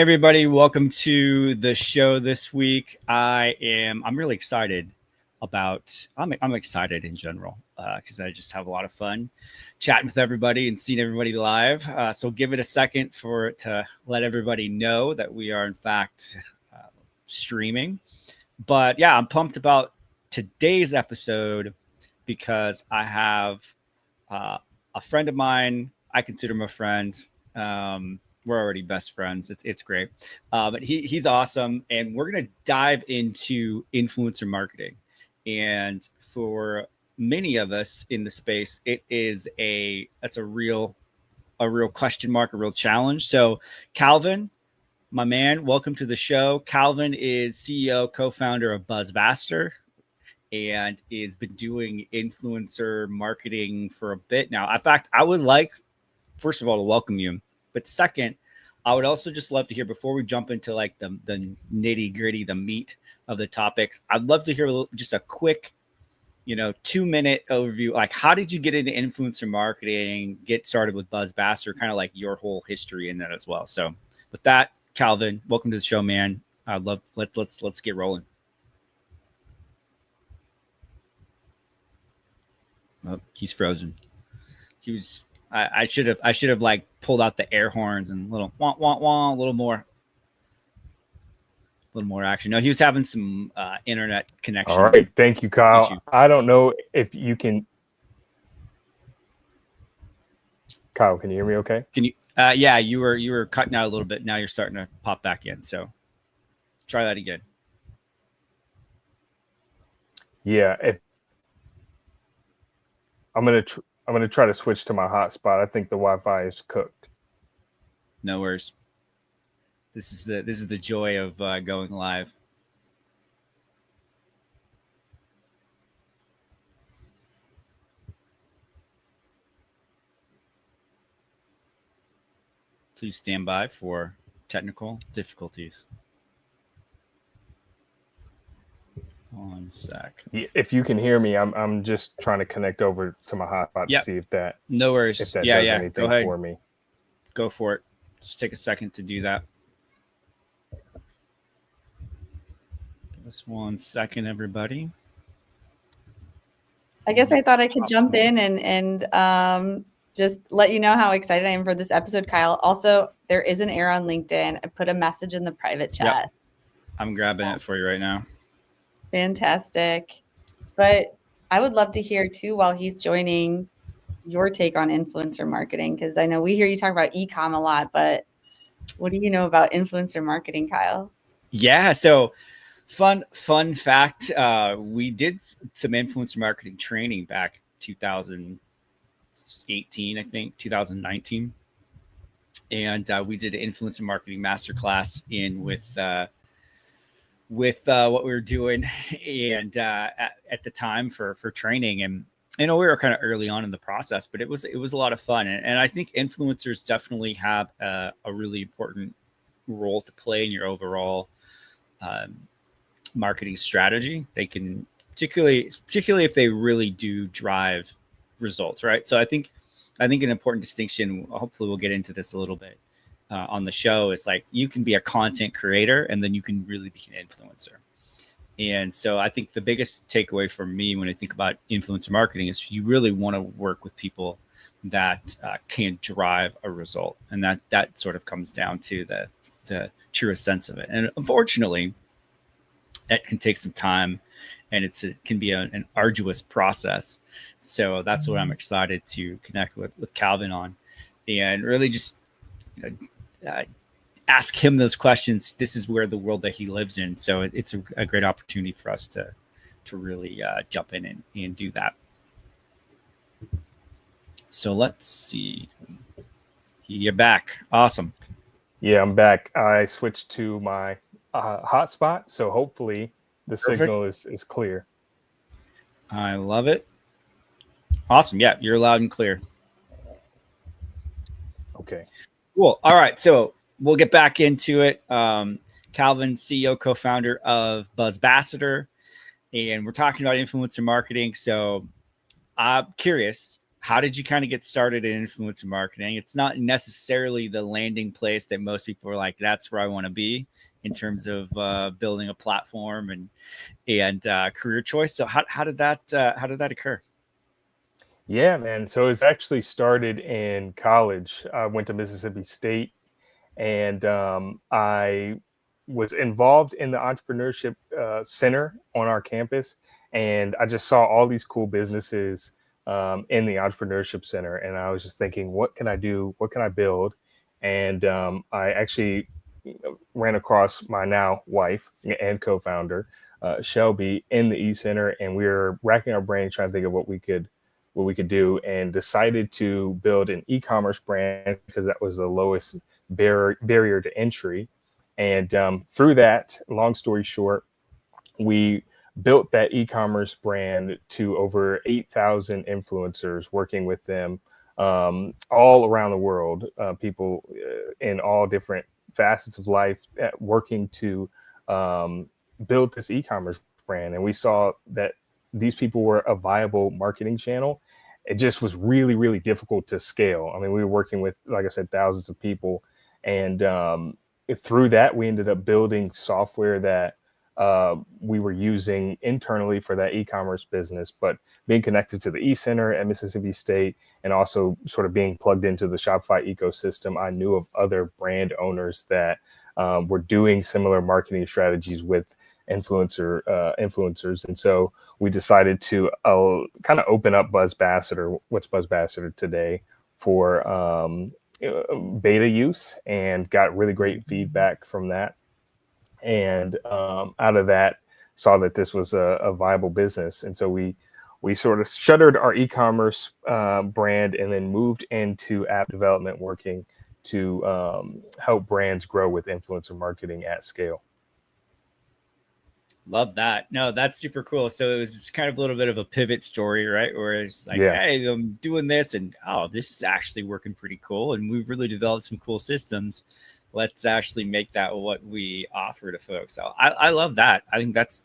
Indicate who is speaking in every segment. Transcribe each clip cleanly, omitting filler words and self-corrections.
Speaker 1: everybody, welcome to the show this week. I'm really excited I'm excited in general because I just have a lot of fun chatting with everybody and seeing everybody live. So give it a second to let everybody know that we are in fact streaming. But yeah, I'm pumped about today's episode because I have a friend of mine. I consider him a friend. We're already best friends. It's great. But he's awesome. And we're going to dive into influencer marketing. And for many of us in the space, that's a real question mark, a real challenge. So Calvin, my man, welcome to the show. Calvin is CEO, co-founder of Buzzbassador, and has been doing influencer marketing for a bit now. In fact, I would like, first of all, to welcome you. But second, I would also just love to hear, before we jump into like the nitty gritty, the meat of the topics, I'd love to hear just a quick, 2-minute overview. Like, how did you get into influencer marketing, get started with Buzzbassador, kind of like your whole history in that as well. So with that, Calvin, welcome to the show, man. Let's get rolling. Oh, he's frozen. He was. I should have like pulled out the air horns and little wah wah wah, a little more action. No, he was having some internet connection.
Speaker 2: All right, thank you, Kyle.
Speaker 1: issue.
Speaker 2: I don't know if you can. Kyle, can you hear me? Okay.
Speaker 1: Can you? Yeah, you were cutting out a little bit. Now you're starting to pop back in. So try that again.
Speaker 2: Yeah, if I'm gonna try to switch to my hotspot. I think the Wi-Fi is cooked.
Speaker 1: No worries. This is the joy of going live. Please stand by for technical difficulties. One sec.
Speaker 2: If you can hear me, I'm just trying to connect over to my hotspot to see if that.
Speaker 1: No worries.
Speaker 2: If that
Speaker 1: does
Speaker 2: anything
Speaker 1: Go ahead.
Speaker 2: for me.
Speaker 1: Go for it. Just take a second to do that. Give us 1 second, everybody.
Speaker 3: I guess I thought I could jump in and just let you know how excited I am for this episode, Kyle. Also, there is an error on LinkedIn. I put a message in the private chat.
Speaker 1: Yep. I'm grabbing it for you right now.
Speaker 3: Fantastic. But I would love to hear too, while he's joining, your take on influencer marketing, because I know we hear you talk about e-com a lot, but what do you know about influencer marketing, Kyle?
Speaker 1: Yeah, so fun fact, we did some influencer marketing training back 2018, I think 2019, and we did an influencer marketing masterclass in with what we were doing, and at the time for training. And we were kind of early on in the process, but it was a lot of fun. And I think influencers definitely have a really important role to play in your overall marketing strategy. They can, particularly if they really do drive results, right? So I think an important distinction, hopefully we'll get into this a little bit on the show, is like, you can be a content creator and then you can really be an influencer. And so I think the biggest takeaway for me when I think about influencer marketing is you really want to work with people that can drive a result. And that sort of comes down to the truest sense of it. And unfortunately, that can take some time, and it can be an arduous process. So that's what I'm excited to connect with Calvin on, and really just ask him those questions. This is where the world that he lives in. So it's a great opportunity for us to really jump in and do that. So let's see. You're back. Awesome.
Speaker 2: Yeah, I'm back. I switched to my hotspot, so hopefully the signal is clear.
Speaker 1: I love it. Awesome. Yeah, you're loud and clear.
Speaker 2: Okay.
Speaker 1: Cool. All right. So we'll get back into it. Calvin, CEO, co-founder of Buzzbassador, and we're talking about influencer marketing. So I'm curious, how did you kind of get started in influencer marketing? It's not necessarily the landing place that most people are like, that's where I want to be in terms of building a platform and career choice. So how did that occur?
Speaker 2: Yeah, man. So it's actually started in college. I went to Mississippi State, and I was involved in the entrepreneurship center on our campus, and I just saw all these cool businesses in the entrepreneurship center, and I was just thinking, what can I do? What can I build? And I actually ran across my now wife and co-founder, Shelby, in the e-center, and we were racking our brains trying to think of what we could do, and decided to build an e-commerce brand because that was the lowest barrier to entry. And through that, long story short, we built that e-commerce brand to over 8,000 influencers, working with them all around the world, people in all different facets of life, working to build this e-commerce brand. And we saw that these people were a viable marketing channel. It just was really, really difficult to scale. I mean, we were working with, like I said, thousands of people. And through that, we ended up building software that we were using internally for that e-commerce business, but being connected to the e-center at Mississippi State, and also sort of being plugged into the Shopify ecosystem, I knew of other brand owners that were doing similar marketing strategies with influencers. And so we decided to kind of open up Buzzbassador, what's Buzzbassador today, for beta use, and got really great feedback from that. And out of that, saw that this was a viable business. And so we sort of shuttered our e-commerce brand and then moved into app development, working to help brands grow with influencer marketing at scale.
Speaker 1: Love that. No, that's super cool. So it was just kind of a little bit of a pivot story, right? Where it's like, hey, I'm doing this, and oh, this is actually working pretty cool. And we've really developed some cool systems. Let's actually make that what we offer to folks. So I love that. I think that's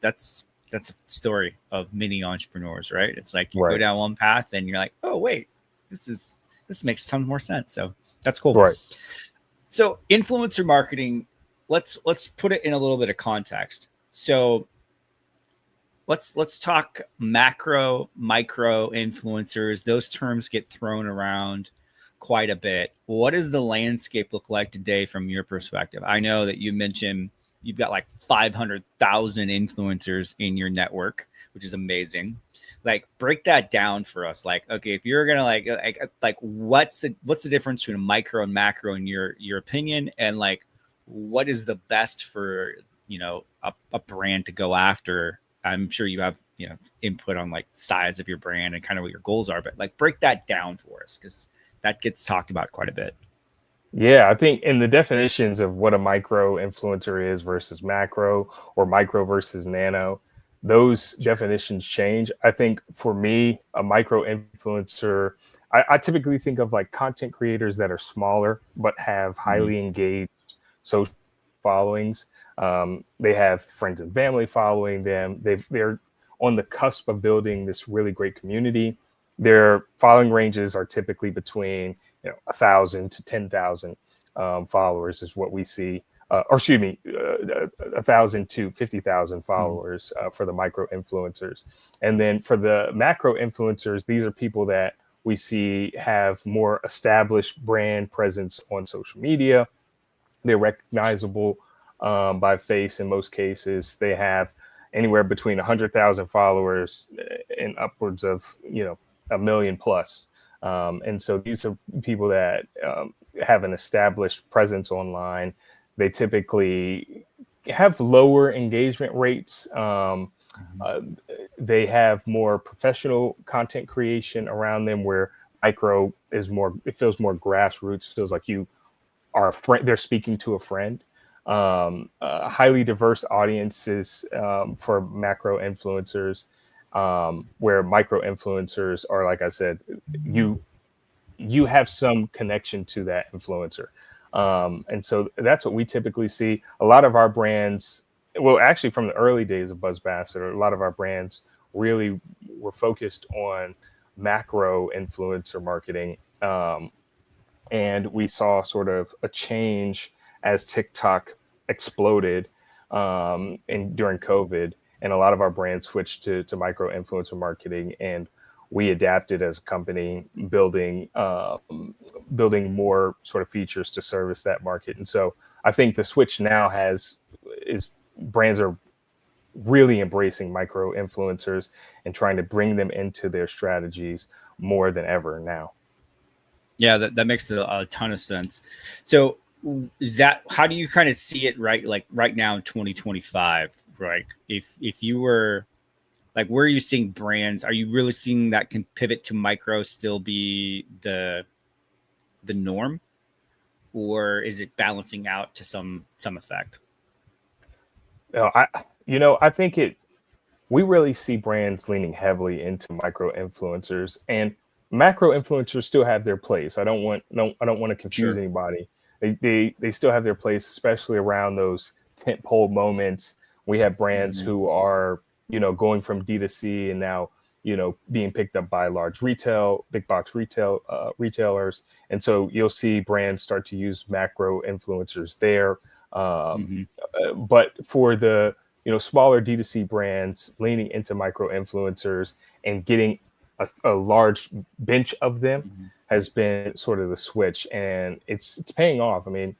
Speaker 1: a story of many entrepreneurs, right? It's like you go down one path and you're like, oh wait, this makes tons more sense. So that's cool.
Speaker 2: Right.
Speaker 1: So influencer marketing, let's put it in a little bit of context. So let's talk macro, micro influencers. Those terms get thrown around quite a bit. What does the landscape look like today from your perspective? I know that you mentioned you've got like 500,000 influencers in your network, which is amazing. Like, break that down for us. Like, okay, if you're gonna like what's the difference between a micro and macro in your opinion, and like what is the best for a brand to go after? I'm sure you have input on like size of your brand and kind of what your goals are, but like break that down for us, because that gets talked about quite a bit.
Speaker 2: Yeah, I think in the definitions of what a micro influencer is versus macro, or micro versus nano, those definitions change. I think for me, a micro influencer, I typically think of like content creators that are smaller but have highly engaged social followings. They have friends and family following them. They're on the cusp of building this really great community. Their following ranges are typically between 1,000 to 10,000 followers is what we see, or excuse me, 1,000 to 50,000 followers for the micro influencers. And then for the macro influencers, these are people that we see have more established brand presence on social media. They're recognizable by face in most cases. They have anywhere between 100,000 followers and upwards of 1 million plus. And so these are people that have an established presence online. They typically have lower engagement rates. They have more professional content creation around them, where micro is more, it feels more grassroots, feels like you are a friend, they're speaking to a friend. Highly diverse audiences for macro influencers, where micro influencers are, like I said, you have some connection to that influencer. And so that's what we typically see. A lot of our brands, well, actually from the early days of Buzzbassador, a lot of our brands really were focused on macro influencer marketing. And we saw sort of a change as TikTok exploded and during COVID, and a lot of our brands switched to micro influencer marketing, and we adapted as a company, building more sort of features to service that market. And so I think the switch now is brands are really embracing micro influencers and trying to bring them into their strategies more than ever now.
Speaker 1: Yeah, that makes a ton of sense. So is that, how do you kind of see it right now in 2025, right? If you were like, where are you seeing brands? Are you really seeing that can pivot to micro still be the norm, or is it balancing out to some effect?
Speaker 2: I think we really see brands leaning heavily into micro influencers, and macro influencers still have their place. I don't want to confuse
Speaker 1: Sure.
Speaker 2: anybody. They still have their place, especially around those tentpole moments. We have brands who are, going from D2C and now, being picked up by large big box retailers. And so you'll see brands start to use macro influencers there. But for the, smaller D2C brands leaning into micro influencers and getting a large bench of them has been sort of the switch, and it's paying off. I mean,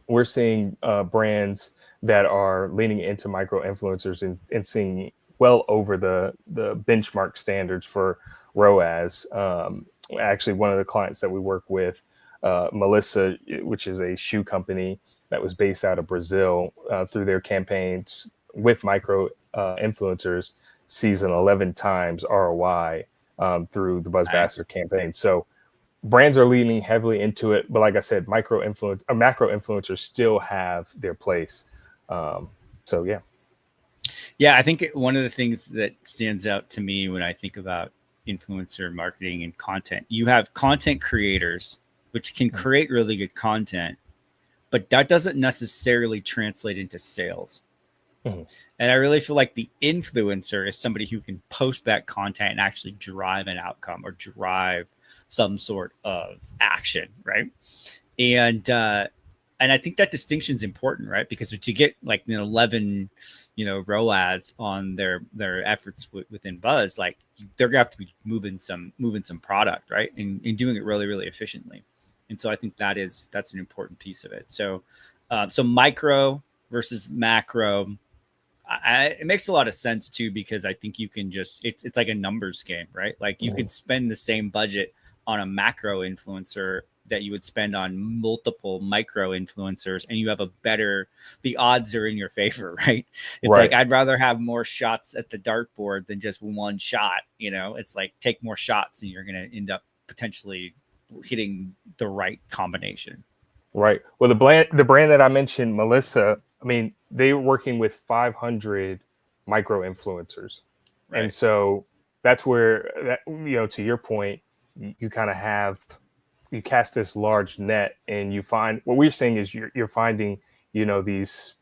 Speaker 2: we're seeing brands that are leaning into micro influencers and seeing well over the benchmark standards for ROAS. Actually, one of the clients that we work with, Melissa, which is a shoe company that was based out of Brazil, through their campaigns with micro influencers, sees an 11 times ROI through the Buzzbassador campaign. So brands are leaning heavily into it, but like I said, macro influencers still have their place. So yeah,
Speaker 1: I think one of the things that stands out to me when I think about influencer marketing and content, you have content creators which can create really good content, but that doesn't necessarily translate into sales. And I really feel like the influencer is somebody who can post that content and actually drive an outcome or drive some sort of action, right? And I think that distinction is important, right? Because to get like 11, ROAS on their efforts within Buzz, like they're gonna have to be moving some product, right? And doing it really, really efficiently. And so I think that's an important piece of it. So so micro versus macro, it makes a lot of sense too, because I think you can just, it's like a numbers game, right? Like you could spend the same budget on a macro influencer that you would spend on multiple micro influencers, and you have the odds are in your favor, right? It's like, I'd rather have more shots at the dartboard than just one shot. It's like, take more shots and you're going to end up potentially hitting the right combination.
Speaker 2: Right. Well, the brand that I mentioned, Melissa, I mean, they were working with 500 micro influencers. Right. And so that's where to your point, you kind of you cast this large net, and you find, what we're saying is you're finding, these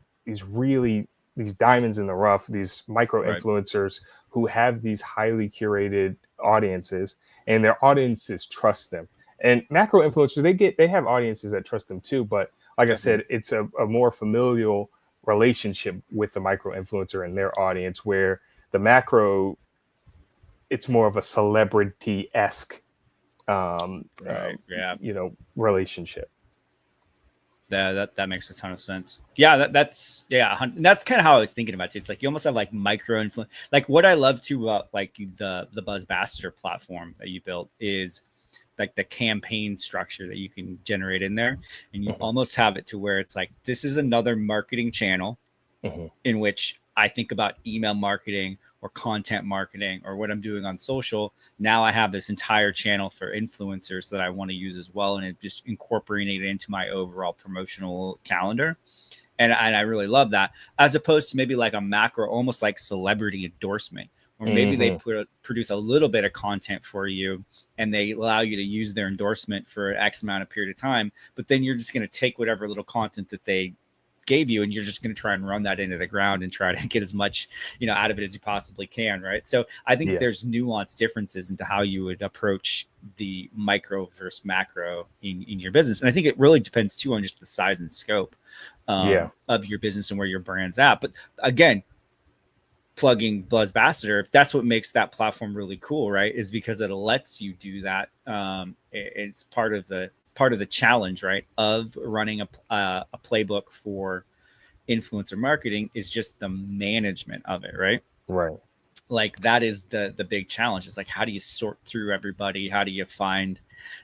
Speaker 2: diamonds in the rough, these micro influencers who have these highly curated audiences, and their audiences trust them. And macro influencers, they have audiences that trust them too. But like I said, it's a more familial relationship with the micro influencer and their audience, where the macro, it's more of a celebrity-esque relationship.
Speaker 1: That makes a ton of sense. Yeah, that's kind of how I was thinking about it. It's like you almost have like micro influence. Like what I love too about like the Buzzbassador platform that you built is like the campaign structure that you can generate in there, and you almost have it to where it's like, this is another marketing channel in which I think about email marketing or content marketing or what I'm doing on social. Now I have this entire channel for influencers that I want to use as well, and it just incorporating it into my overall promotional calendar. And I really love that, as opposed to maybe like a macro, almost like celebrity endorsement, or maybe they produce a little bit of content for you and they allow you to use their endorsement for X amount of period of time. But then you're just going to take whatever little content that they gave you, and you're just going to try and run that into the ground and try to get as much, out of it as you possibly can, right? So I think there's nuanced differences into how you would approach the micro versus macro in your business. And I think it really depends too on just the size and scope of your business and where your brand's at. But again, plugging Buzzbassador, that's what makes that platform really cool, right? Is because it lets you do that. It's part of the challenge, right, of running a playbook for influencer marketing is just the management of it, right?
Speaker 2: Right.
Speaker 1: Like that is the big challenge. It's like, how do you sort through everybody? How do you find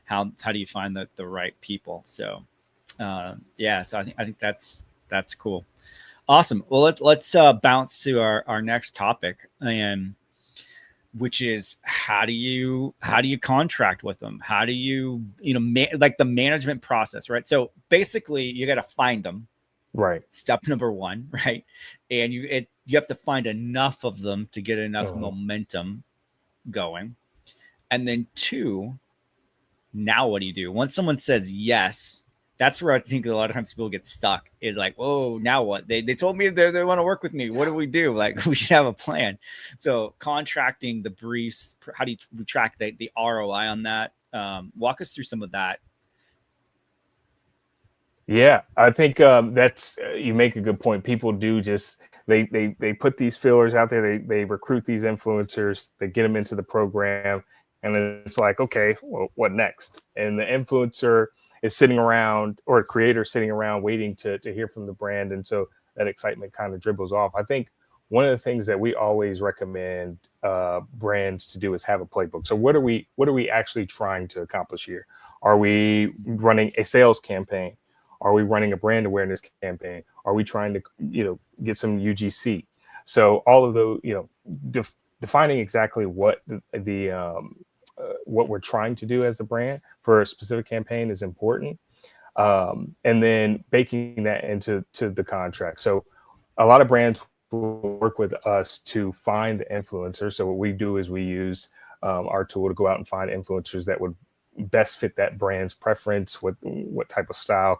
Speaker 1: the right people? So so I think that's cool. Awesome. Well, let's bounce to our next topic, and which is how do you contract with them? How do you like the management process, right? So basically, you got to find them,
Speaker 2: right?
Speaker 1: Step number one, right? And you have to find enough of them to get enough momentum going, and then two, now what do you do once someone says yes? That's where I think a lot of times people get stuck is like, oh, now what? They told me they want to work with me. What do we do? Like, we should have a plan. So contracting, the briefs, how do you track the ROI on that? Walk us through some of that.
Speaker 2: Yeah, I think that's you make a good point. People do just they put these fillers out there. They recruit these influencers. They get them into the program, and then it's like, okay, well, what next? And the influencer is sitting around, or a creator sitting around waiting to hear from the brand. And so that excitement kind of dribbles off. I think one of the things that we always recommend brands to do is have a playbook. So what are we actually trying to accomplish here? Are we running a sales campaign? Are we running a brand awareness campaign? Are we trying to, get some UGC? So all of those, defining exactly what what we're trying to do as a brand for a specific campaign is important. And then baking that into the contract. So a lot of brands will work with us to find the influencers. So what we do is we use our tool to go out and find influencers that would best fit that brand's preference, what type of style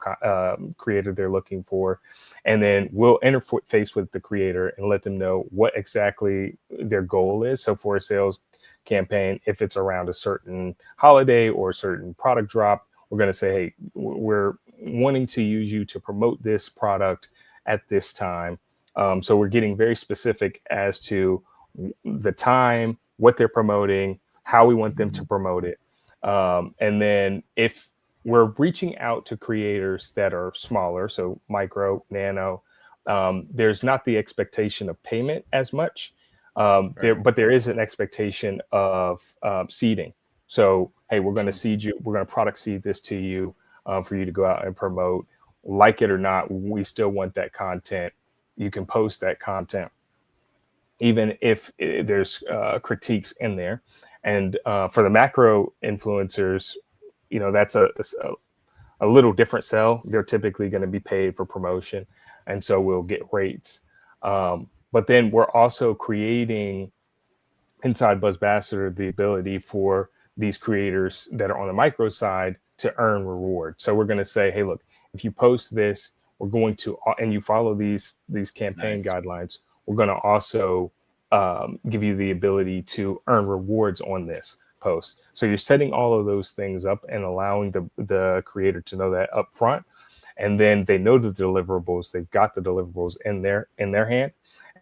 Speaker 2: creator they're looking for. And then we'll interface with the creator and let them know what exactly their goal is. So for a sales campaign, if it's around a certain holiday or a certain product drop, we're going to say, hey, we're wanting to use you to promote this product at this time. So we're getting very specific as to the time, what they're promoting, how we want them to promote it. And then if we're reaching out to creators that are smaller, so micro, nano, there's not the expectation of payment as much. But there is an expectation of seeding. So, hey, we're going to seed you. We're going to product seed this to you for you to go out and promote. Like it or not, we still want that content. You can post that content, even if there's critiques in there. And for the macro influencers, that's a little different sell. They're typically going to be paid for promotion, and so we'll get rates. But then we're also creating inside Buzzbassador the ability for these creators that are on the micro side to earn reward. So we're going to say, hey, look, if you post this, we're going to, and you follow these campaign guidelines, we're going to also give you the ability to earn rewards on this post. So you're setting all of those things up and allowing the creator to know that up front. And then they know the deliverables, they've got the deliverables in their hand.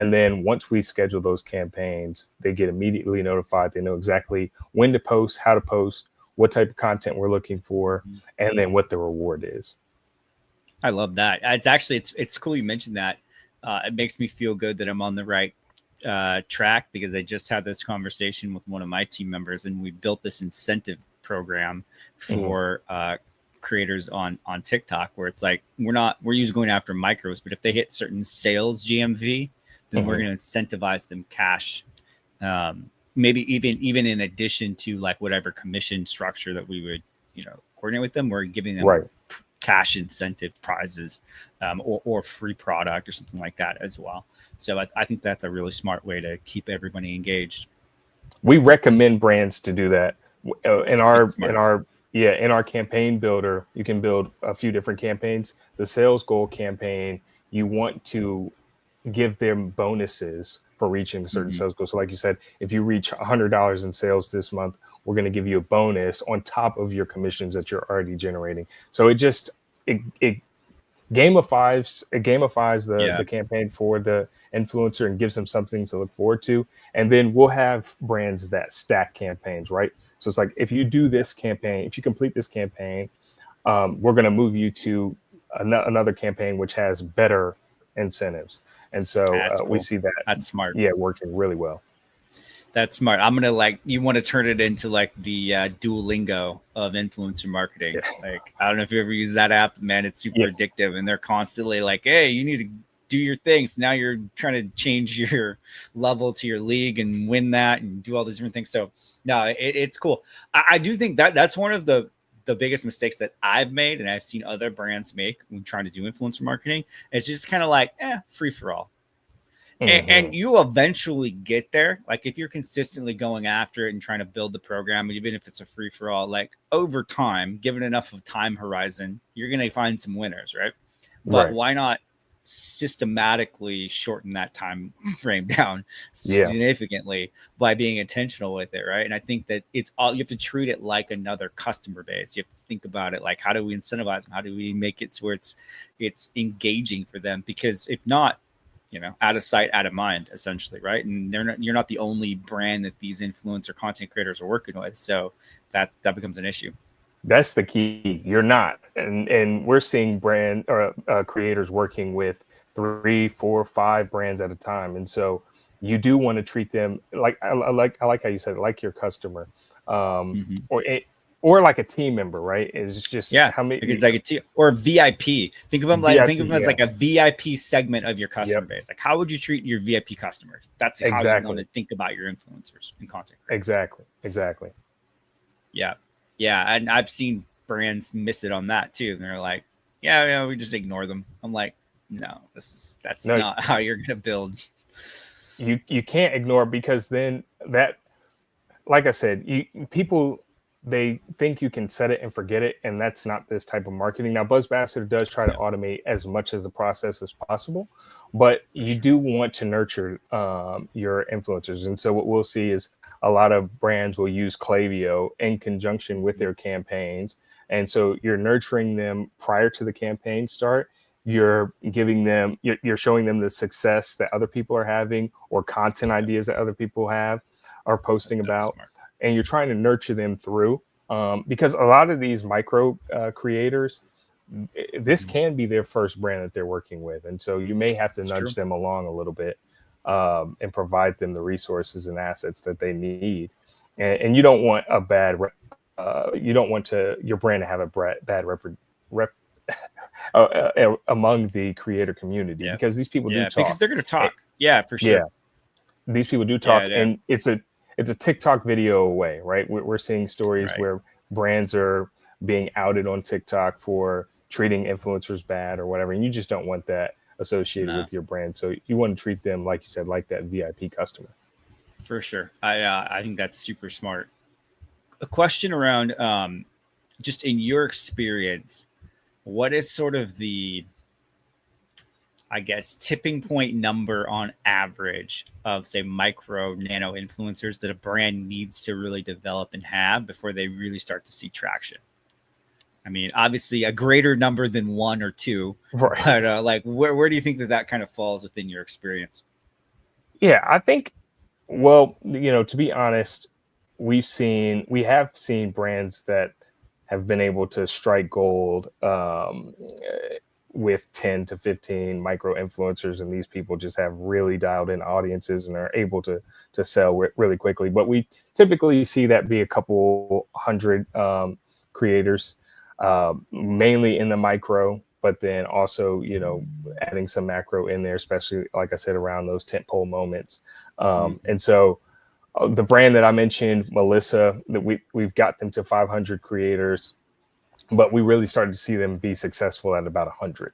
Speaker 2: And then once we schedule those campaigns, they get immediately notified. They know exactly when to post, how to post, what type of content we're looking for, and then what the reward is.
Speaker 1: I love that. It's cool you mentioned that. It makes me feel good that I'm on the right track, because I just had this conversation with one of my team members, and we built this incentive program for creators on TikTok, where it's like we're usually going after micros, but if they hit certain sales GMV, then we're going to incentivize them cash, maybe even in addition to like whatever commission structure that we would coordinate with them. We're giving them cash incentive prizes, or free product or something like that as well. So I think that's a really smart way to keep everybody engaged.
Speaker 2: We recommend brands to do that. In our campaign builder, you can build a few different campaigns. The sales goal campaign you want to give them bonuses for reaching certain sales goals. So like you said, if you reach $100 in sales this month, we're going to give you a bonus on top of your commissions that you're already generating. So it gamifies the campaign for the influencer and gives them something to look forward to. And then we'll have brands that stack campaigns, right? So it's like, if you do this campaign, if you complete this campaign, we're going to move you to another campaign which has better incentives. And so we see that.
Speaker 1: That's smart.
Speaker 2: Yeah, working really well.
Speaker 1: That's smart. I'm gonna you want to turn it into like the Duolingo of influencer marketing. Yeah. Like, I don't know if you ever use that app, man. It's super addictive, and they're constantly like, "Hey, you need to do your things." Now you're trying to change your level to your league and win that, and do all these different things. So no, it's cool. I do think that's one of the biggest mistakes that I've made, and I've seen other brands make when trying to do influencer marketing. It's just kind of like free for all. And you eventually get there. Like, if you're consistently going after it and trying to build the program, even if it's a free for all, like over time, given enough of time horizon, you're going to find some winners, right? But why not systematically shorten that time frame down significantly by being intentional with it, right? And I think that you have to treat it like another customer base. You have to think about it like, how do we incentivize them? How do we make it so where it's engaging for them? Because if not, out of sight, out of mind, essentially, right? And you're not the only brand that these influencer content creators are working with, so that becomes an issue.
Speaker 2: That's the key. You're not, and we're seeing brand or creators working with 3, 4, 5 brands at a time, and so you do want to treat them like I like how you said it, like your customer, or like a team member, right? It's just how many
Speaker 1: like a team or VIP. Think of them as like a VIP segment of your customer base. Like, how would you treat your VIP customers? That's how you want to think about your influencers and content creators.
Speaker 2: Exactly.
Speaker 1: Yeah. And I've seen brands miss it on that too. And they're like, yeah, we just ignore them. I'm like, no, that's not how you're gonna build.
Speaker 2: You can't ignore, because then that, like I said, people, they think you can set it and forget it, and that's not this type of marketing. Now, Buzzbassador does try to automate as much as the process as possible, but you do want to nurture your influencers. And so what we'll see is a lot of brands will use Klaviyo in conjunction with their campaigns. And so you're nurturing them prior to the campaign start. You're giving them, you're showing them the success that other people are having, or content ideas that other people are posting about. Smart. And you're trying to nurture them through, because a lot of these micro creators, this can be their first brand that they're working with. And so you may have to nudge them along a little bit and provide them the resources and assets that they need. And you don't want you don't want your brand to have a bad rep among the creator community, because these people do talk.
Speaker 1: Because they're going to talk. Yeah, for sure.
Speaker 2: Yeah. These people do talk, and it's a TikTok video away, right? We're seeing stories where brands are being outed on TikTok for treating influencers bad or whatever, and you just don't want that associated with your brand. So you want to treat them, like you said, like that VIP customer.
Speaker 1: For sure. I think that's super smart. A question around just in your experience, what is sort of the, I guess, tipping point number on average of, say, micro nano influencers that a brand needs to really develop and have before they really start to see traction? I mean, obviously a greater number than 1 or 2, right? But like, where do you think that kind of falls within your experience?
Speaker 2: Yeah, I think, well, to be honest, we have seen brands that have been able to strike gold with 10 to 15 micro influencers, and these people just have really dialed in audiences and are able to sell really quickly. But we typically see that be a couple hundred creators, mainly in the micro, but then also, adding some macro in there, especially, like I said, around those tentpole moments. And so the brand that I mentioned, Melissa, that we've got them to 500 creators, but we really started to see them be successful at about 100.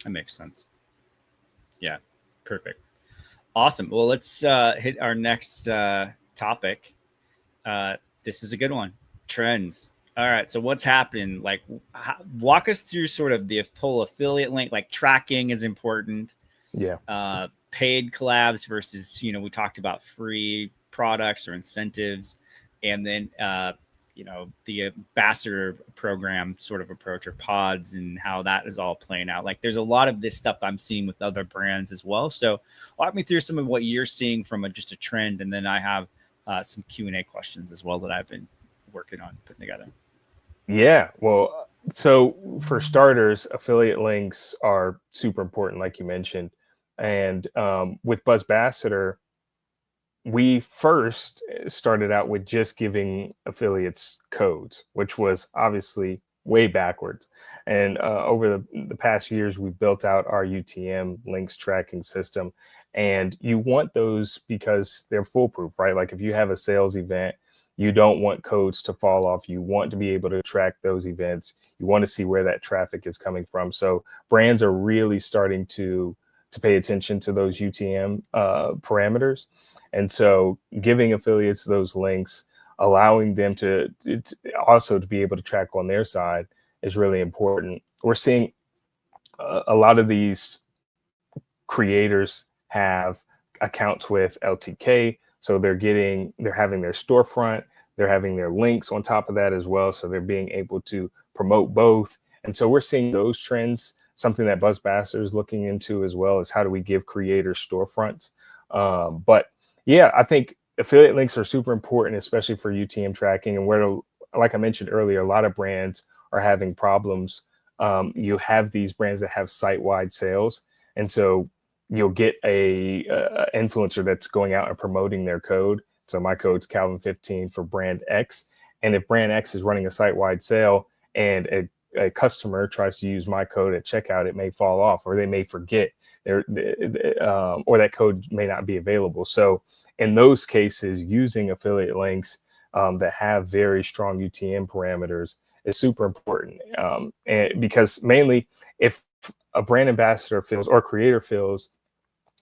Speaker 1: That makes sense. Yeah, perfect. Awesome. Well, let's hit our next topic. This is a good one. Trends. All right. So what's happening? Like, walk us through sort of the whole affiliate link. Like, tracking is important.
Speaker 2: Yeah.
Speaker 1: Paid collabs versus, we talked about free products or incentives, and then the ambassador program sort of approach, or pods, and how that is all playing out. Like, there's a lot of this stuff I'm seeing with other brands as well. So walk me through some of what you're seeing from just a trend, and then I have some Q&A questions as well that I've been working on putting together.
Speaker 2: Yeah, well, so for starters, affiliate links are super important, like you mentioned. And with Buzzbassador, we first started out with just giving affiliates codes, which was obviously way backwards. And over the past years, we've built out our UTM links tracking system. And you want those because they're foolproof, right? Like if you have a sales event, you don't want codes to fall off. You want to be able to track those events. You want to see where that traffic is coming from. So brands are really starting to pay attention to those UTM parameters. And so giving affiliates those links, allowing them to also to be able to track on their side is really important. We're seeing a lot of these creators have accounts with LTK. So they're having their storefront, they're having their links on top of that as well. So they're being able to promote both. And so we're seeing those trends. Something that Buzzbassador is looking into as well is how do we give creators storefronts. But yeah, I think affiliate links are super important, especially for UTM tracking. And where, like I mentioned earlier, a lot of brands are having problems. You have these brands that have site-wide sales. And so you'll get a influencer that's going out and promoting their code. So my code's Calvin 15 for brand X. And if brand X is running a site-wide sale and a customer tries to use my code at checkout, it may fall off, or they may forget, or that code may not be available. So in those cases, using affiliate links that have very strong UTM parameters is super important. And because mainly if a brand ambassador feels or creator feels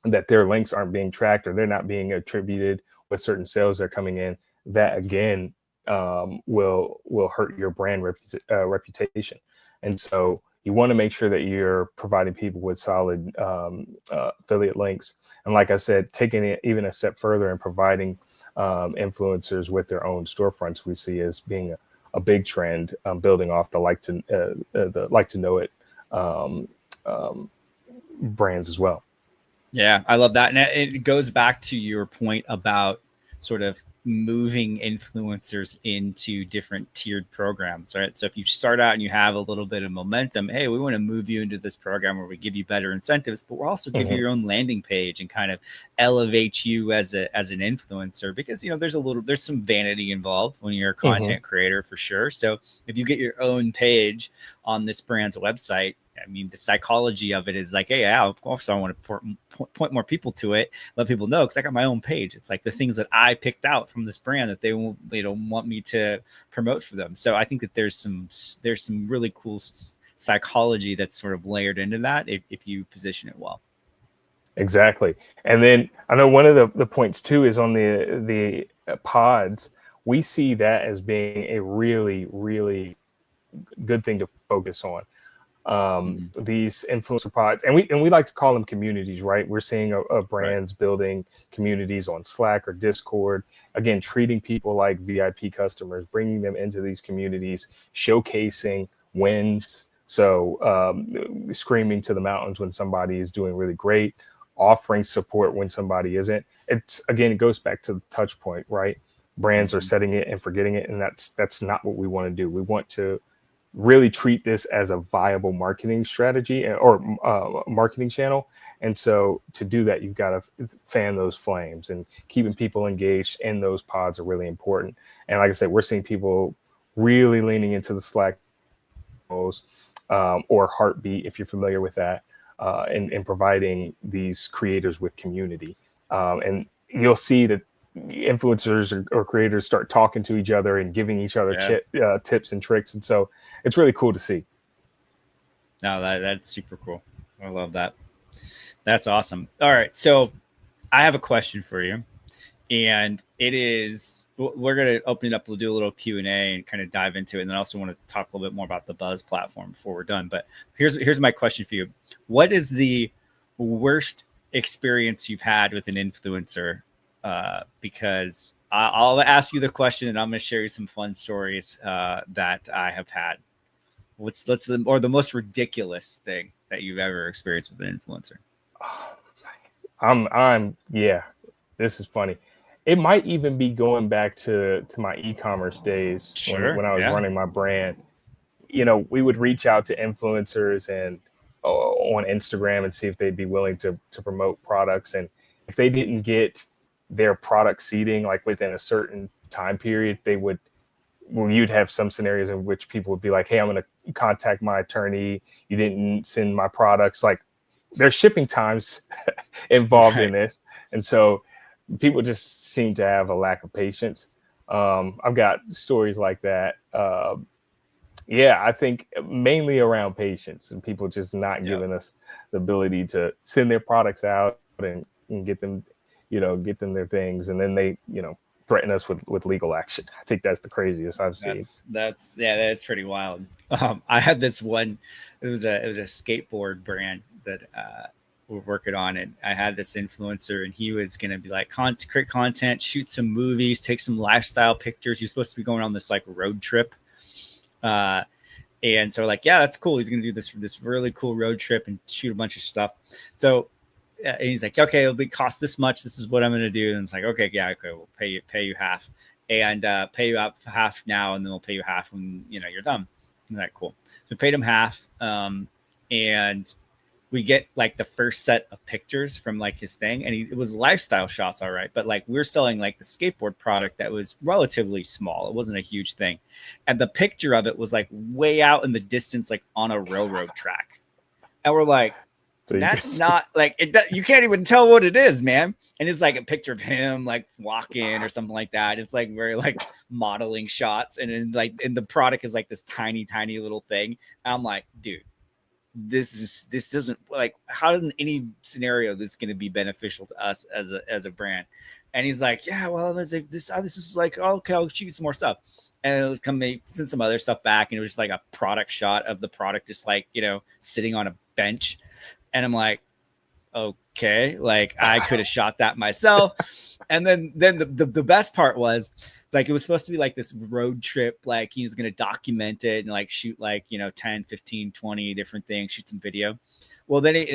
Speaker 2: that their links aren't being tracked or they're not being attributed with certain sales that are coming in, that again will hurt your brand reputation. And so you want to make sure that you're providing people with solid affiliate links. And like I said, taking it even a step further and providing influencers with their own storefronts, we see as being a big trend, building off the like to know it brands as well.
Speaker 1: Yeah, I love that. And it goes back to your point about sort of moving influencers into different tiered programs, right? So if you start out and you have a little bit of momentum, hey, we want to move you into this program where we give you better incentives, but we'll also give you your own landing page and kind of elevate you as an influencer, because there's some vanity involved when you're a content creator, for sure. So if you get your own page on this brand's website, I mean, the psychology of it is like, hey, yeah, of course I want to point more people to it, let people know, because I got my own page. It's like the things that I picked out from this brand that they don't want me to promote for them. So I think that there's some really cool psychology that's sort of layered into that if you position it well.
Speaker 2: Exactly. And then I know one of the points too is on the pods. We see that as being a really, really good thing to focus on. These influencer pods, and we like to call them communities, right? We're seeing a brands building communities on Slack or Discord, again, treating people like VIP customers, bringing them into these communities, showcasing wins. So screaming to the mountains when somebody is doing really great, offering support when somebody isn't. It goes back to the touch point, right? Brands are setting it and forgetting it, and that's not what we want to do. We want to really treat this as a viable marketing strategy or marketing channel. And so to do that, you've got to fan those flames, and keeping people engaged in those pods are really important. And like I said, we're seeing people really leaning into the Slack or Heartbeat, if you're familiar with that, and providing these creators with community. And you'll see that influencers or creators start talking to each other and giving each other tips and tricks. And so it's really cool to see.
Speaker 1: No, that's super cool. I love that. That's awesome. All right. So I have a question for you. and it is, we're going to open it up. We'll do a little Q&A and kind of dive into it. And then I also want to talk a little bit more about the Buzz platform before we're done. But here's my question for you. What is the worst experience you've had with an influencer? Because I'll ask you the question and I'm going to share you some fun stories that I have had. What's the most ridiculous thing that you've ever experienced with an influencer?
Speaker 2: Yeah, this is funny. It might even be going back to my e-commerce days.
Speaker 1: Sure,
Speaker 2: when I was
Speaker 1: yeah.
Speaker 2: running my brand. You know, we would reach out to influencers and on Instagram and see if they'd be willing to promote products. And if they didn't get their product seeding like within a certain time period, you'd have some scenarios in which people would be like, hey, I'm going to contact my attorney. You didn't send my products. Like, there's shipping times involved in this. And so people just seem to have a lack of patience. I've got stories like that. Yeah, I think mainly around patience and people just not giving us the ability to send their products out and get them, get them their things. And then they, threaten us with legal action. I think that's the craziest I've seen.
Speaker 1: That's pretty wild. I had this one, it was a skateboard brand that we're working on, and I had this influencer and he was going to be like create content, shoot some movies, take some lifestyle pictures. He's supposed to be going on this like road trip. And so like, yeah, that's cool. He's going to do this really cool road trip and shoot a bunch of stuff. So and he's like, okay, it'll cost this much. This is what I'm going to do. And it's like, okay, yeah, okay, we'll pay you half and pay you out half now. And then we'll pay you half when, you're done. And like, cool. So we paid him half. And we get like the first set of pictures from like his thing. And it was lifestyle shots. All right. But like, we're selling like the skateboard product that was relatively small. It wasn't a huge thing. And the picture of it was like way out in the distance, like on a railroad track. And we're like, that's not like it. You can't even tell what it is, man. And it's like a picture of him like walking or something like that. It's like very like modeling shots. And then and the product is like this tiny little thing. And I'm like, dude, this doesn't like, how in any scenario this is going to be beneficial to us as a brand? And he's like, yeah, well, this is like, okay, I'll shoot some more stuff. And it'll send some other stuff back. And it was just like a product shot of the product, just like, sitting on a bench. And I'm like, okay, like I could have shot that myself. And then the best part was like, it was supposed to be like this road trip. Like he was going to document it and like shoot like, 10, 15, 20 different things, shoot some video. Well, then he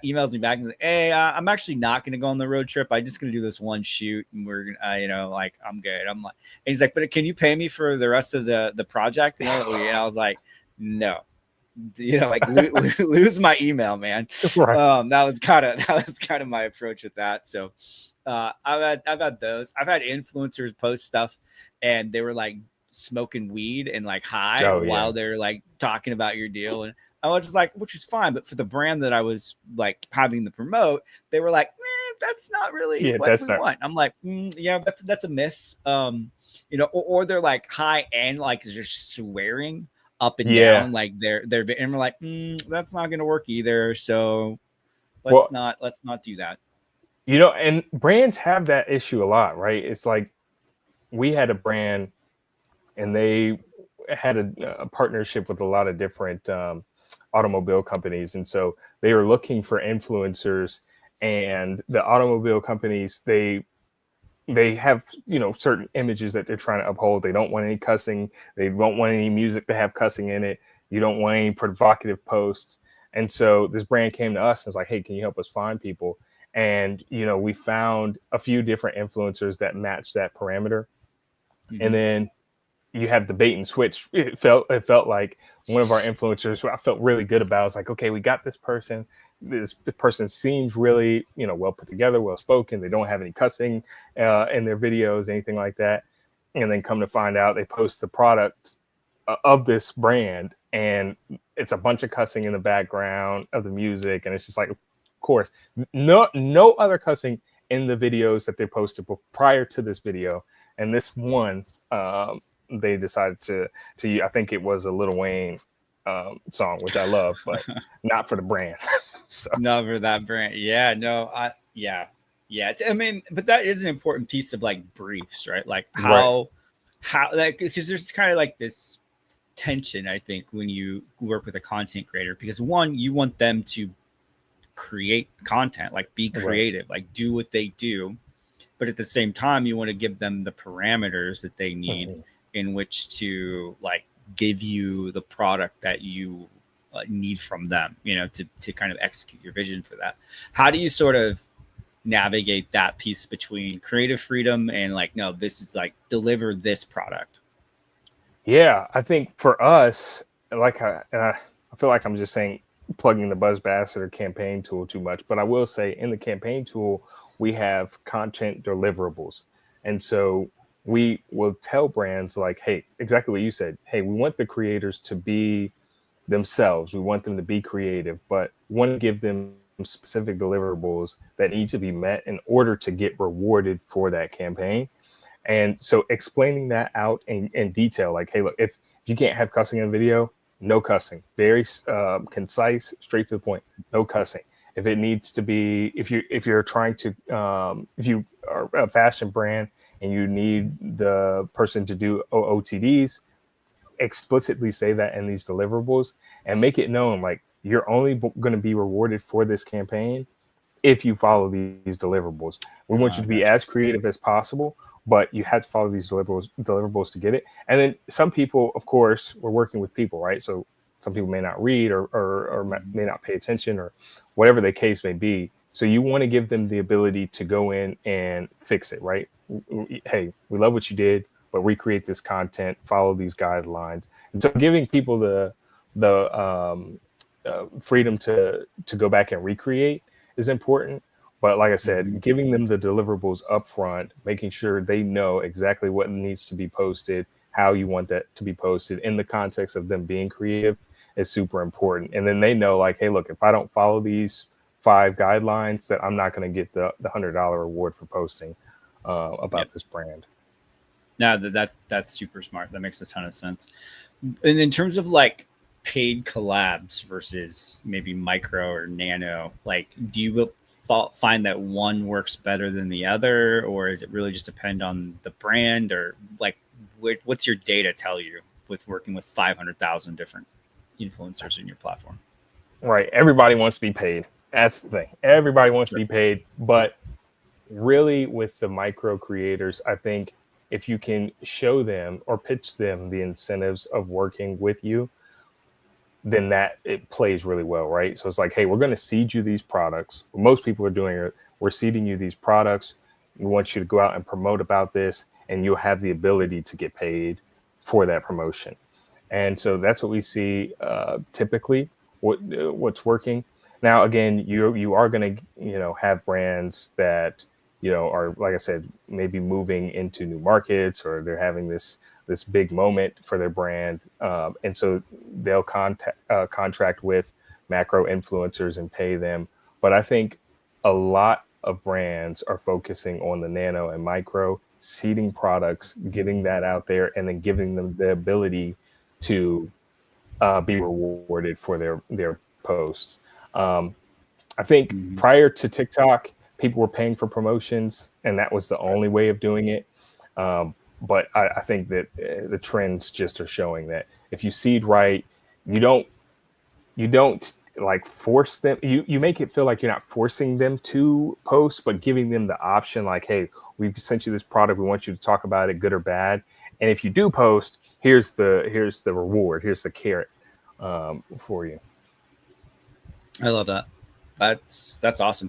Speaker 1: emails me back and says, hey, I'm actually not going to go on the road trip. I'm just going to do this one shoot and we're going to, like, I'm good. I'm like, and he's like, but can you pay me for the rest of the project? And I was like, no. Like lose my email, man. Right. That was kind of my approach with that. So I've had those. I've had influencers post stuff and they were like smoking weed and like high while they're like talking about your deal. And I was just like, which is fine. But for the brand that I was like having to promote, they were like, that's not really what we want. I'm like, that's a miss. Or they're like high and like just swearing up and down, like they're and we're like, that's not going to work either. So let's not do that.
Speaker 2: And brands have that issue a lot, right? It's like we had a brand and they had a partnership with a lot of different automobile companies. And so they were looking for influencers, and the automobile companies, they have, certain images that they're trying to uphold. They don't want any cussing. They don't want any music to have cussing in it. You don't want any provocative posts. And so this brand came to us and was like, hey, can you help us find people? And, we found a few different influencers that matched that parameter. Mm-hmm. And then you have the bait and switch. It felt like one of our influencers who I felt really good about. I was like, okay, we got this person. This person seems really, well put together, well spoken. They don't have any cussing in their videos, anything like that. And then come to find out, they post the product of this brand, and it's a bunch of cussing in the background of the music, and it's just like, of course, no other cussing in the videos that they posted prior to this video. And this one, they decided to I think it was a Lil Wayne song, which I love, but not for the brand. So.
Speaker 1: Not for that brand. Yeah, no, Yeah, I mean, but that is an important piece of like briefs, right? Like
Speaker 2: Right.
Speaker 1: how like, because there's kind of like this tension, I think, when you work with a content creator, because one, you want them to create content, like be
Speaker 2: Right.
Speaker 1: creative, like do what they do, but at the same time, you want to give them the parameters that they need
Speaker 2: Mhm.
Speaker 1: in which to like give you the product that you need from them, you know, to kind of execute your vision for that. How do you sort of navigate that piece between creative freedom and like, no, this is like deliver this product?
Speaker 2: Yeah, I think for us, like I feel like I'm just saying plugging the Buzzbassador campaign tool too much, but I will say in the campaign tool we have content deliverables, and so we will tell brands like, hey, exactly what you said. Hey, we want the creators to be themselves. We want them to be creative, but we want to give them specific deliverables that need to be met in order to get rewarded for that campaign. And so explaining that out in detail, like, hey, look, if you can't have cussing in a video, no cussing. Very concise, straight to the point. No cussing. If it needs to be, if you're trying to, if you are a fashion brand and you need the person to do OOTDs, explicitly say that in these deliverables and make it known, like you're only going to be rewarded for this campaign if you follow these deliverables. We want you to be
Speaker 1: Gotcha.
Speaker 2: as creative as possible, but you have to follow these deliverables to get it. And then some people, of course, we're working with people, right? So some people may not read or may not pay attention or whatever the case may be. So you want to give them the ability to go in and fix it, right? Hey, we love what you did, but recreate this content, follow these guidelines. And so giving people the freedom to go back and recreate is important. But like I said, giving them the deliverables up front, making sure they know exactly what needs to be posted, how you want that to be posted in the context of them being creative is super important. And then they know, like, hey, look, if I don't follow these 5 guidelines, that I'm not going to get the $100 reward for posting about this brand.
Speaker 1: Now that's super smart. That makes a ton of sense. And in terms of like paid collabs versus maybe micro or nano, like do you find that one works better than the other, or is it really just depend on the brand, or like what's your data tell you with working with 500,000 different influencers in your platform?
Speaker 2: Right. Everybody wants to be paid. That's the thing. Everybody wants to be paid. But really, with the micro creators, I think if you can show them or pitch them the incentives of working with you, then that it plays really well, right? So it's like, hey, we're going to seed you these products. Most people are doing it. We're seeding you these products. We want you to go out and promote about this, and you'll have the ability to get paid for that promotion. And so that's what we see typically. What's working now? Again, you are going to have brands that are, like I said, maybe moving into new markets, or they're having this big moment for their brand, and so they'll contract with macro influencers and pay them. But I think a lot of brands are focusing on the nano and micro, seeding products, getting that out there, and then giving them the ability to be rewarded for their posts. I think prior to TikTok, people were paying for promotions, and that was the only way of doing it. But I think that the trends just are showing that if you seed right, you don't like force them. You make it feel like you're not forcing them to post, but giving them the option, like, hey, we sent you this product, we want you to talk about it, good or bad. And if you do post, here's the reward, here's the carrot for you.
Speaker 1: I love that. That's awesome.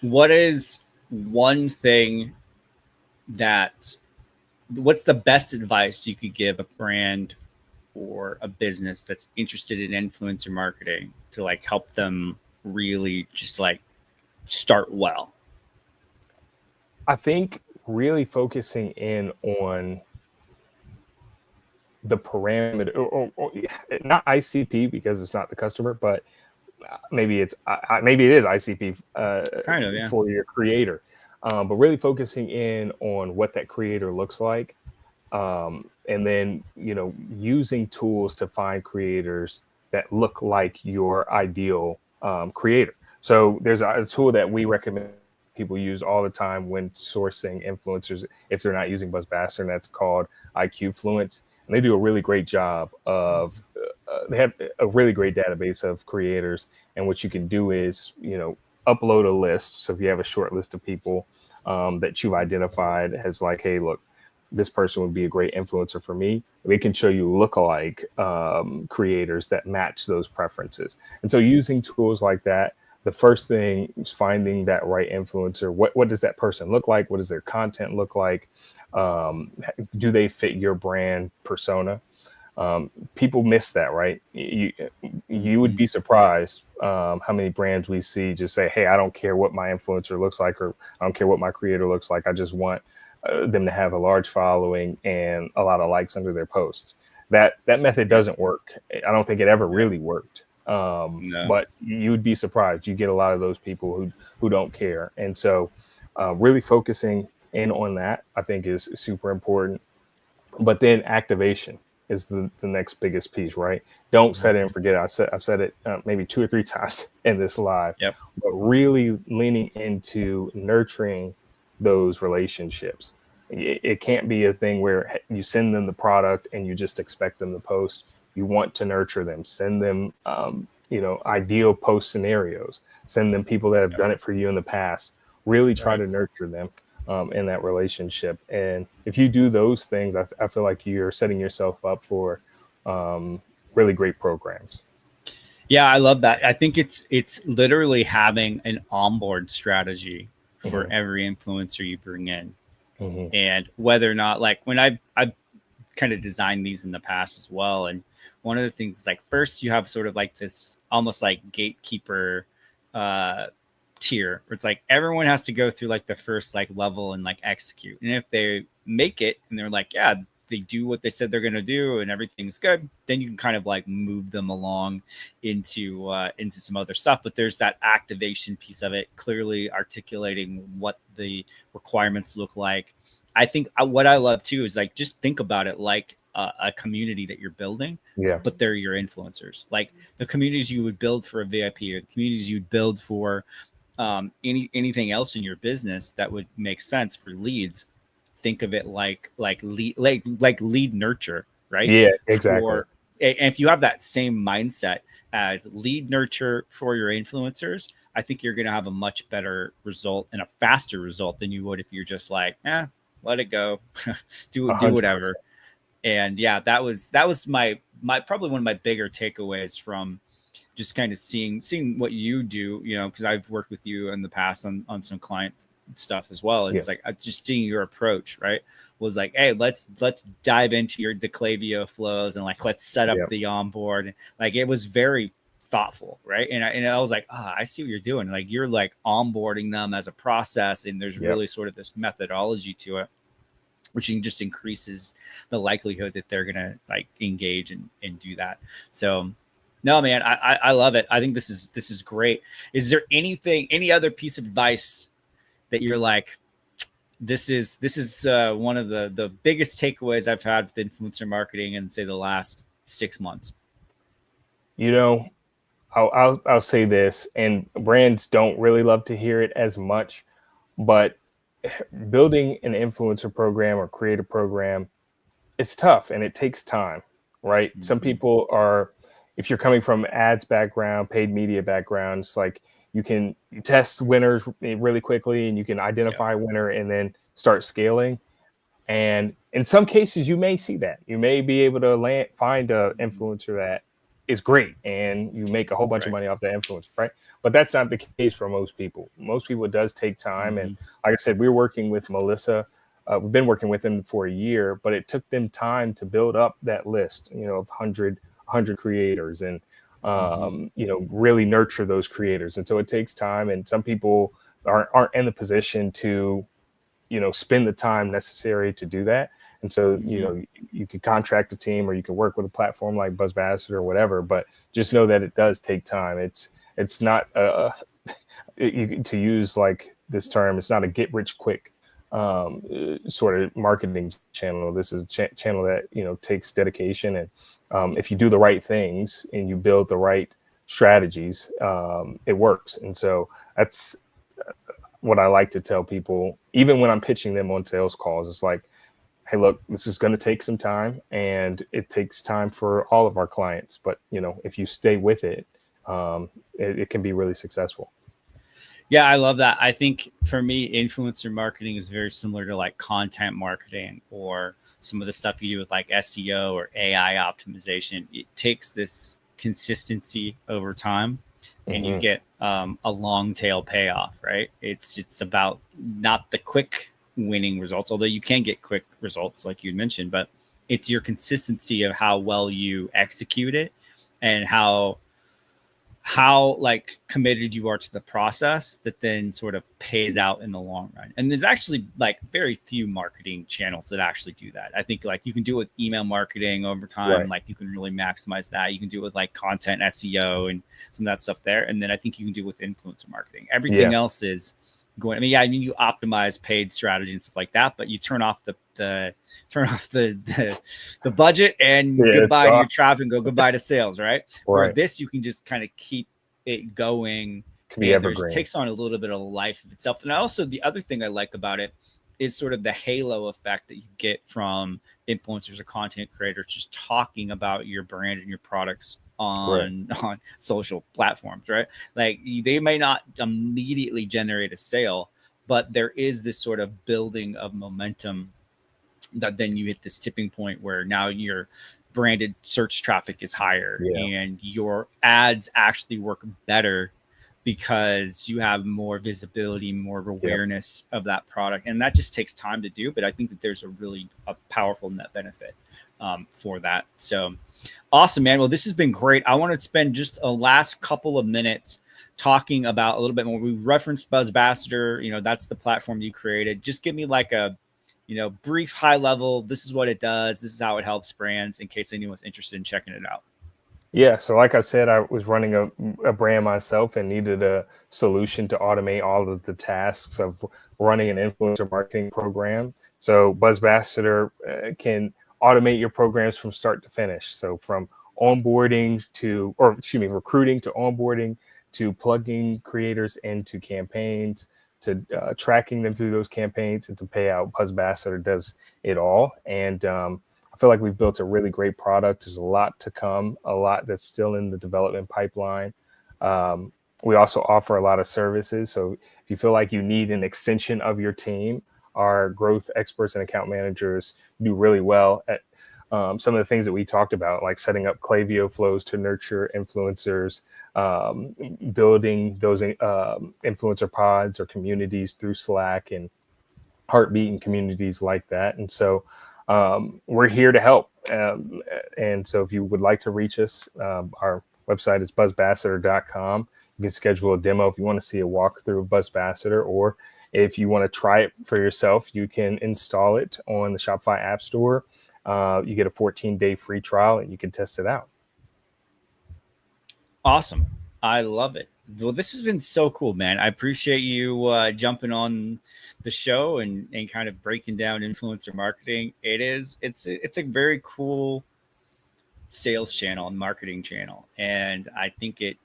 Speaker 1: What is one thing what's the best advice you could give a brand or a business that's interested in influencer marketing to like help them really just like start well?
Speaker 2: I think really focusing in on the parameter, or not ICP because it's not the customer, but maybe it is ICP
Speaker 1: Kind of, yeah.
Speaker 2: for your creator, but really focusing in on what that creator looks like, and then using tools to find creators that look like your ideal creator. So there's a tool that we recommend people use all the time when sourcing influencers if they're not using Buzzbassador, and that's called IQ Fluence. And they do a really great job of, they have a really great database of creators. And what you can do is, upload a list. So if you have a short list of people that you've identified as like, hey, look, this person would be a great influencer for me. They can show you lookalike creators that match those preferences. And so using tools like that, the first thing is finding that right influencer. What does that person look like? What does their content look like? Do they fit your brand persona? People miss that, right? You would be surprised how many brands we see just say, hey, I don't care what my influencer looks like, or I don't care what my creator looks like. I just want them to have a large following and a lot of likes under their posts. That method doesn't work. I don't think it ever really worked.
Speaker 1: No.
Speaker 2: But you would be surprised. You get a lot of those people who don't care. And so really focusing in on that, I think, is super important. But then activation is the next biggest piece, right? Don't set it and forget it. I've said it maybe 2 or 3 times in this live.
Speaker 1: Yep.
Speaker 2: But really leaning into nurturing those relationships. It can't be a thing where you send them the product and you just expect them to post. You want to nurture them. Send them, ideal post scenarios. Send them people that have done it for you in the past. Really try to nurture them in that relationship. And if you do those things, I feel like you're setting yourself up for really great programs.
Speaker 1: Yeah, I love that. I think it's literally having an onboard strategy for every influencer you bring in. And whether or not, like, when I've kind of designed these in the past as well. And one of the things is, like, first you have sort of like this almost like gatekeeper tier where it's like everyone has to go through like the first like level and like execute. And if they make it and they're like, yeah, they do what they said they're going to do and everything's good, then you can kind of like move them along into some other stuff. But there's that activation piece of it, clearly articulating what the requirements look like. I think what I love too is, like, just think about it like a community that you're building, but they're your influencers. Like the communities you would build for a VIP, or the communities you'd build for anything else in your business that would make sense for leads. Think of it like lead nurture, right?
Speaker 2: Yeah, exactly.
Speaker 1: And if you have that same mindset as lead nurture for your influencers, I think you're going to have a much better result and a faster result than you would if you're just like, let it go, do whatever. And yeah, that was my probably one of my bigger takeaways from just kind of seeing what you do, because I've worked with you in the past on some client stuff as well. It's like just seeing your approach, right, was like, hey, let's dive into the Klaviyo flows and like let's set up the onboard. Like it was very thoughtful, right? And I was like, I see what you're doing. Like you're like onboarding them as a process, and there's really sort of this methodology to it, which just increases the likelihood that they're gonna like engage and do that. So no, man, I love it. I think this is great. Is there any other piece of advice that you're like, this is one of the biggest takeaways I've had with influencer marketing in, say, the last 6 months?
Speaker 2: I'll say this, and brands don't really love to hear it as much, but building an influencer program or creator program, it's tough and it takes time, right? Some people are, if you're coming from ads background, paid media backgrounds, like you test winners really quickly and you can identify a winner and then start scaling. And in some cases, you may see that. You may be able to find an influencer that is great and you make a whole bunch of money off that influencer, right? But that's not the case for most people. Most people, it does take time. And like I said, we're working with Melissa. We've been working with them for a year, but it took them time to build up that list, of 100 creators and really nurture those creators. And so it takes time, and some people aren't in the position to spend the time necessary to do that. And so you could contract a team, or you can work with a platform like Buzzbassador or whatever, but just know that it does take time. It's not to use like this term, it's not a get rich quick sort of marketing channel. This is a channel that takes dedication, and if you do the right things and you build the right strategies, it works. And so what I like to tell people, even when I'm pitching them on sales calls, it's like, hey, look, this is going to take some time, and it takes time for all of our clients. But, you know, if you stay with it, it can be really successful.
Speaker 1: Yeah, I love that. I think for me, influencer marketing is very similar to like content marketing or some of the stuff you do with like SEO or AI optimization. It takes this consistency over time, and you get a long tail payoff, right? It's about not the quick winning results, although you can get quick results like you mentioned, but it's your consistency of how well you execute it and how like committed you are to the process that then sort of pays out in the long run. And there's actually like very few marketing channels that actually do that. I think like you can do it with email marketing over time.
Speaker 2: Right.
Speaker 1: Like you can really maximize that. You can do it with like content SEO and some of that stuff there. And then I think you can do it with influencer marketing. Everything else is going, I mean, you optimize paid strategy and stuff like that, but you turn off the budget and goodbye to your traffic and go goodbye to sales, right? Where this, you can just kind of keep it going. It takes on a little bit of life of itself. And also the other thing I like about it is sort of the halo effect that you get from influencers or content creators just talking about your brand and your products on social platforms, right? Like they may not immediately generate a sale, but there is this sort of building of momentum that then you hit this tipping point where now your branded search traffic is higher and your ads actually work better because you have more visibility, more awareness of that product. And that just takes time to do. But I think that there's a powerful net benefit for that. So awesome, man. Well, this has been great. I want to spend just a last couple of minutes talking about a little bit more. We referenced Buzzbassador. You know, that's the platform you created. Just give me like a, brief high level. This is what it does. This is how it helps brands in case anyone's interested in checking it out.
Speaker 2: Yeah. So like I said, I was running a brand myself and needed a solution to automate all of the tasks of running an influencer marketing program. So Buzzbassador can automate your programs from start to finish. So from recruiting to onboarding, to plugging creators into campaigns, to tracking them through those campaigns, and to pay out. Buzzbassador does it all. And I feel like we've built a really great product. There's a lot to come, a lot that's still in the development pipeline. We also offer a lot of services. So if you feel like you need an extension of your team, our growth experts and account managers do really well at some of the things that we talked about, like setting up Klaviyo flows to nurture influencers, building those influencer pods or communities through Slack and Heartbeat and communities like that. And so we're here to help. And so if you would like to reach us, our website is buzzbassador.com. You can schedule a demo if you want to see a walkthrough of Buzzbassador, or if you want to try it for yourself, you can install it on the Shopify App Store. You get a 14-day free trial and you can test it out.
Speaker 1: Awesome. I love it. Well, this has been so cool, man. I appreciate you jumping on the show and kind of breaking down influencer marketing. It's a very cool sales channel and marketing channel. And I think it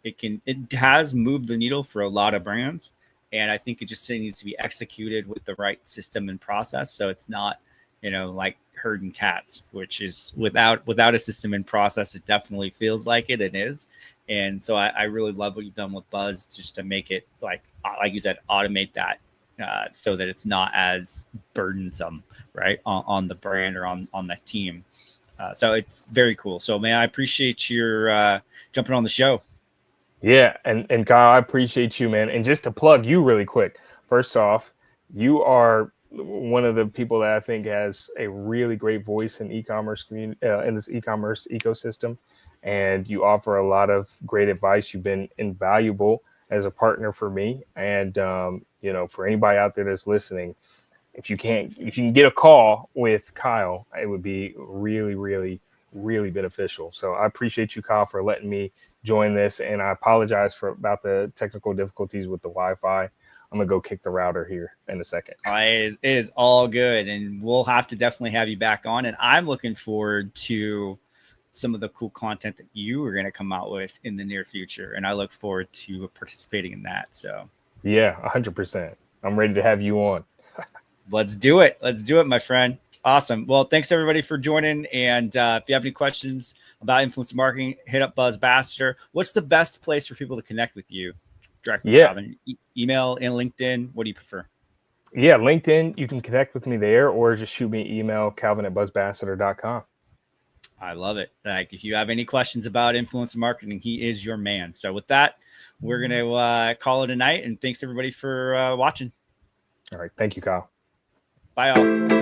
Speaker 1: has moved the needle for a lot of brands. And I think it just needs to be executed with the right system and process. So it's not, like herding cats, which is without a system and process, it definitely feels like it and is. And so I really love what you've done with Buzz, just to make it like you said, automate that so that it's not as burdensome, right, on the brand or on the team. So it's very cool. So, man, I appreciate your jumping on the show.
Speaker 2: Yeah, and Kyle, I appreciate you, man. And just to plug you really quick, first off, you are one of the people that I think has a really great voice in e-commerce community, in this e-commerce ecosystem, and you offer a lot of great advice. You've been invaluable as a partner for me, and for anybody out there that's listening, if you can get a call with Kyle, it would be really, really, really beneficial. So I appreciate you, Kyle, for letting me join this, and I apologize about the technical difficulties with the Wi-Fi. I'm gonna go kick the router here in a second.
Speaker 1: It is all good, and we'll have to definitely have you back on. And I'm looking forward to some of the cool content that you are going to come out with in the near future, and I look forward to participating in that. So
Speaker 2: yeah, 100%. I'm ready to have you on.
Speaker 1: Let's do it. Let's do it, my friend. Awesome. Well, thanks everybody for joining. And if you have any questions about influencer marketing, hit up Buzzbassador. What's the best place for people to connect with you directly, Calvin? Email and LinkedIn. What do you prefer?
Speaker 2: Yeah, LinkedIn. You can connect with me there, or just shoot me an email, calvin@buzzbassador.com.
Speaker 1: I love it. Like, if you have any questions about influencer marketing, he is your man. So with that, we're going to call it a night. And thanks everybody for watching.
Speaker 2: All right. Thank you, Kyle.
Speaker 1: Bye all.